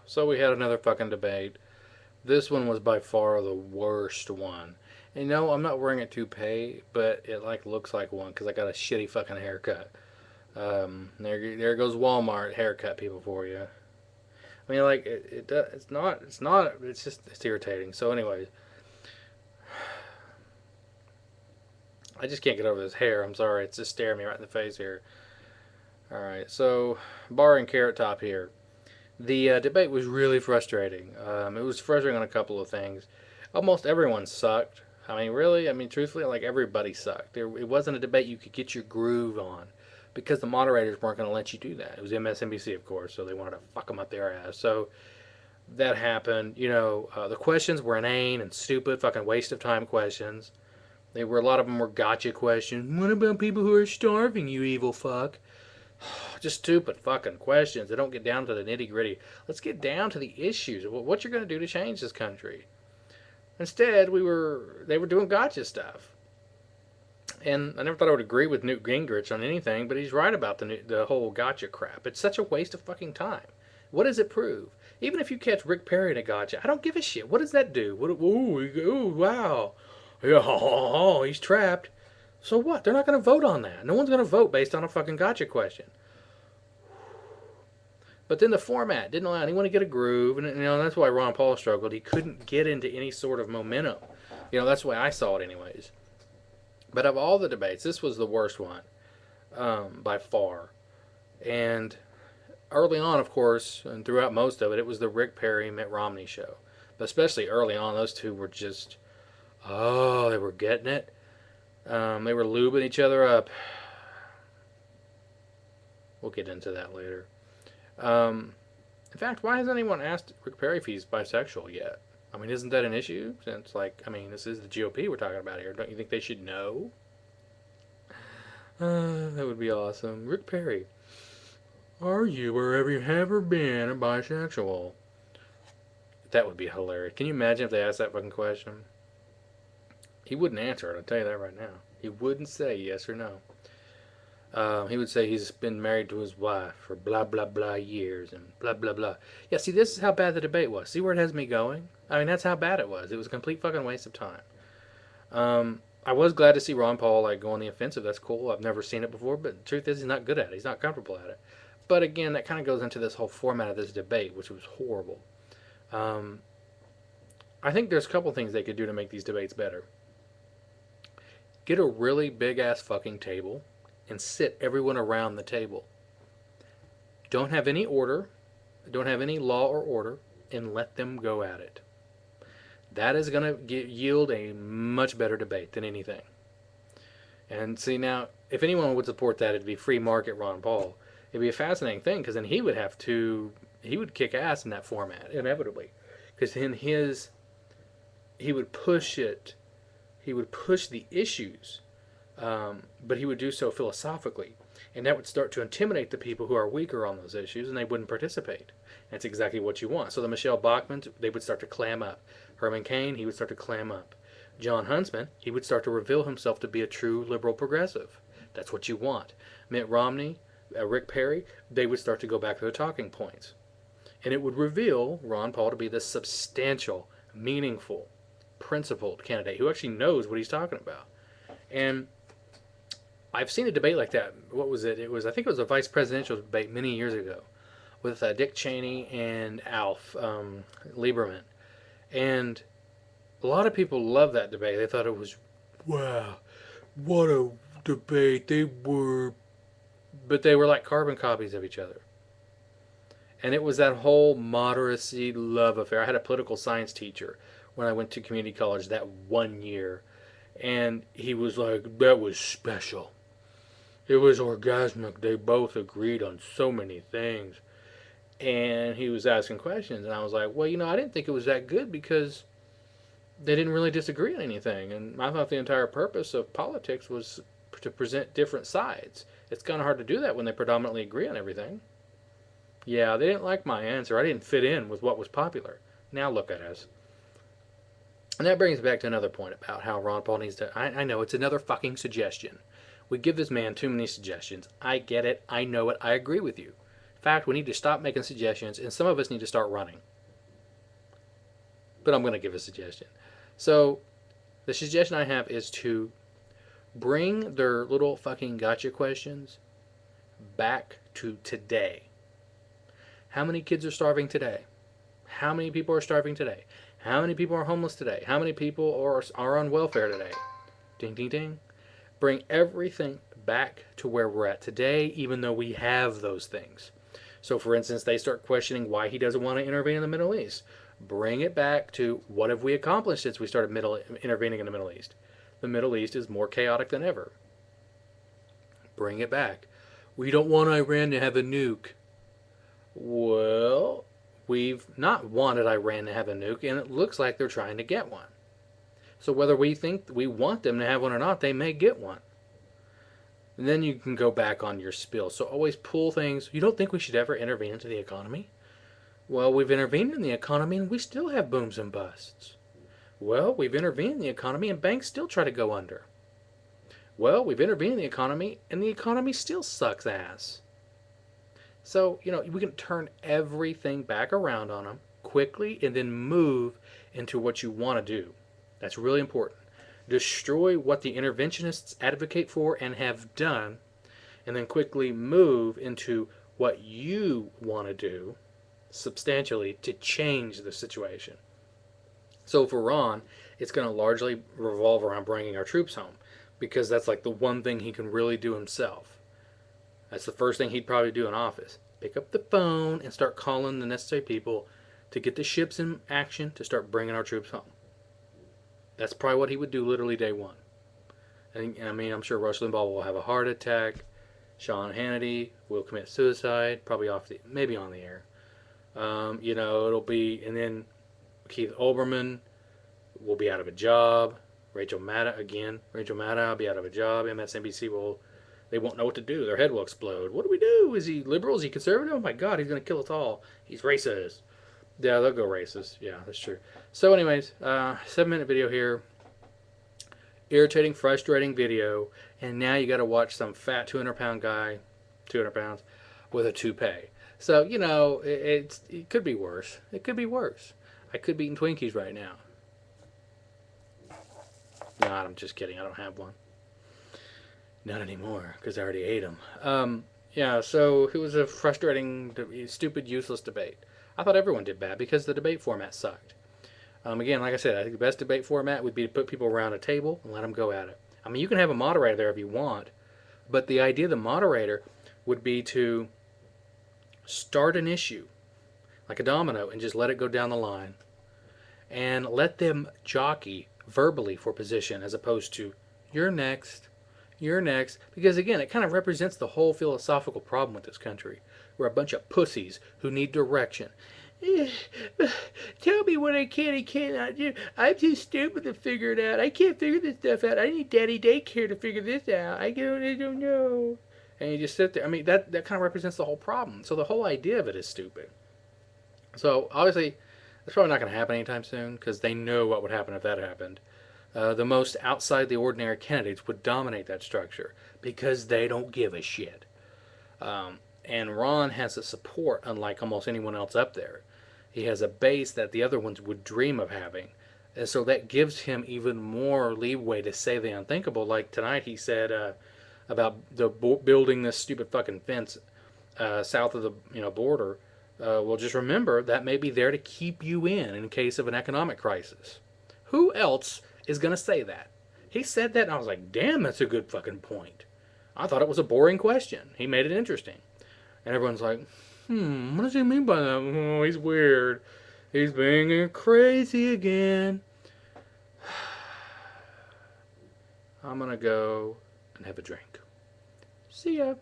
So we had another fucking debate. This one was by far the worst one. And no, I'm not wearing a toupee, but it like looks like one because I got a shitty fucking haircut. There goes Walmart haircut people for you. I mean, like it's just it's irritating. So, anyways, I just can't get over this hair. I'm sorry, it's just staring me right in the face here. All right, so barring Carrot Top here, the debate was really frustrating. It was frustrating on a couple of things. Almost everyone sucked. I mean, really, I mean, truthfully, like everybody sucked. It wasn't a debate you could get your groove on because the moderators weren't going to let you do that. It was MSNBC, of course, so they wanted to fuck them up their ass. So that happened. The questions were inane and stupid, fucking waste of time questions. They were a lot of them were gotcha questions. What about people who are starving, you evil fuck? Just stupid fucking questions. They don't get down to the nitty gritty. Let's get down to the issues. What you're going to do to change this country. Instead, they were doing gotcha stuff. And I never thought I would agree with Newt Gingrich on anything, but he's right about the whole gotcha crap. It's such a waste of fucking time. What does it prove? Even if you catch Rick Perry in a gotcha, I don't give a shit. What does that do? Ooh, wow. Yeah, oh, he's trapped. So what? They're not going to vote on that. No one's going to vote based on a fucking gotcha question. But then the format didn't allow anyone to get a groove, and that's why Ron Paul struggled. He couldn't get into any sort of momentum. That's the way I saw it, anyways. But of all the debates, this was the worst one by far. And early on, of course, and throughout most of it, it was the Rick Perry Mitt Romney show. But especially early on, those two were just they were getting it. They were lubing each other up. We'll get into that later. In fact, why hasn't anyone asked Rick Perry if he's bisexual yet? I mean, isn't that an issue? Since, this is the GOP we're talking about here. Don't you think they should know? That would be awesome. Rick Perry, are you or have you ever been a bisexual? That would be hilarious. Can you imagine if they asked that fucking question? He wouldn't answer it, I'll tell you that right now. He wouldn't say yes or no. He would say he's been married to his wife for blah, blah, blah years and blah, blah, blah. Yeah, see, this is how bad the debate was. See where it has me going? I mean, that's how bad it was. It was a complete fucking waste of time. I was glad to see Ron Paul go on the offensive. That's cool. I've never seen it before, but the truth is he's not good at it. He's not comfortable at it. But again, that kind of goes into this whole format of this debate, which was horrible. I think there's a couple things they could do to make these debates better. Get a really big ass fucking table and sit everyone around the table. Don't have any order, don't have any law or order, and let them go at it. That is going to yield a much better debate than anything. And see, now, if anyone would support that, it'd be free market Ron Paul. It'd be a fascinating thing because then he would kick ass in that format, inevitably. Because he would push it, he would push the issues, but he would do so philosophically. And that would start to intimidate the people who are weaker on those issues, and they wouldn't participate. That's exactly what you want. So the Michelle Bachmans, they would start to clam up. Herman Cain, he would start to clam up. John Huntsman, he would start to reveal himself to be a true liberal progressive. That's what you want. Mitt Romney, Rick Perry, they would start to go back to their talking points. And it would reveal Ron Paul to be this substantial, meaningful, principled candidate who actually knows what he's talking about. And I've seen a debate like that. What was it? I think it was a vice presidential debate many years ago with Dick Cheney and Alf Lieberman. And a lot of people loved that debate. They thought it was, wow, what a debate. But they were like carbon copies of each other. And it was that whole moderacy love affair. I had a political science teacher when I went to community college that one year. And he was like, that was special. It was orgasmic. They both agreed on so many things. And he was asking questions. And I was like, well, I didn't think it was that good because they didn't really disagree on anything. And I thought the entire purpose of politics was to present different sides. It's kind of hard to do that when they predominantly agree on everything. Yeah, they didn't like my answer. I didn't fit in with what was popular. Now look at us. And that brings back to another point about how Ron Paul needs to... I know, it's another fucking suggestion. We give this man too many suggestions. I get it. I know it. I agree with you. fact, we need to stop making suggestions, and some of us need to start running. But I'm going to give a suggestion. So, the suggestion I have is to bring their little fucking gotcha questions back to today. How many kids are starving today? How many people are starving today? How many people are homeless today? How many people are on welfare today? Ding, ding, ding. Bring everything back to where we're at today, even though we have those things. So, for instance, they start questioning why he doesn't want to intervene in the Middle East. Bring it back to what have we accomplished since we started intervening in the Middle East? The Middle East is more chaotic than ever. Bring it back. We don't want Iran to have a nuke. Well, we've not wanted Iran to have a nuke, and it looks like they're trying to get one. So whether we think we want them to have one or not, they may get one. And then you can go back on your spill. So always pull things. You don't think we should ever intervene into the economy? Well, we've intervened in the economy and we still have booms and busts. Well, we've intervened in the economy and banks still try to go under. Well, we've intervened in the economy and the economy still sucks ass. So, we can turn everything back around on them quickly and then move into what you want to do. That's really important. Destroy what the interventionists advocate for and have done, and then quickly move into what you want to do substantially to change the situation. So for Ron, it's going to largely revolve around bringing our troops home, because that's like the one thing he can really do himself. That's the first thing he'd probably do in office. Pick up the phone and start calling the necessary people to get the ships in action to start bringing our troops home. That's probably what he would do literally day one. I'm sure Rush Limbaugh will have a heart attack. Sean Hannity will commit suicide, probably maybe on the air. It'll be, and then Keith Olbermann will be out of a job. Rachel Maddow will be out of a job. MSNBC they won't know what to do. Their head will explode. What do we do? Is he liberal? Is he conservative? Oh my God, he's going to kill us all. He's racist. Yeah, they'll go racist. Yeah, that's true. So anyways, 7-minute video here. Irritating, frustrating video. And now you got to watch some fat 200-pound guy, 200 pounds, with a toupee. So, it could be worse. It could be worse. I could be eating Twinkies right now. No, I'm just kidding. I don't have one. Not anymore, because I already ate them. So it was a frustrating, stupid, useless debate. I thought everyone did bad because the debate format sucked. Again, like I said, I think the best debate format would be to put people around a table and let them go at it. You can have a moderator there if you want, but the idea of the moderator would be to start an issue, like a domino, and just let it go down the line. And let them jockey verbally for position as opposed to, you're next, you're next. Because again, it kind of represents the whole philosophical problem with this country. We're a bunch of pussies who need direction. Tell me what I can and cannot do. I'm too stupid to figure it out. I can't figure this stuff out. I need daddy daycare to figure this out. I don't know. And you just sit there. That kind of represents the whole problem. So the whole idea of it is stupid. So obviously, that's probably not going to happen anytime soon because they know what would happen if that happened. The most outside the ordinary candidates would dominate that structure because they don't give a shit. And Ron has a support unlike almost anyone else up there. He has a base that the other ones would dream of having. And so that gives him even more leeway to say the unthinkable. Like tonight he said about building this stupid fucking fence south of the border. Well, just remember that may be there to keep you in case of an economic crisis. Who else is going to say that? He said that and I was like, damn, that's a good fucking point. I thought it was a boring question. He made it interesting. And everyone's like, what does he mean by that? Oh, he's weird. He's being crazy again. I'm going to go and have a drink. See ya.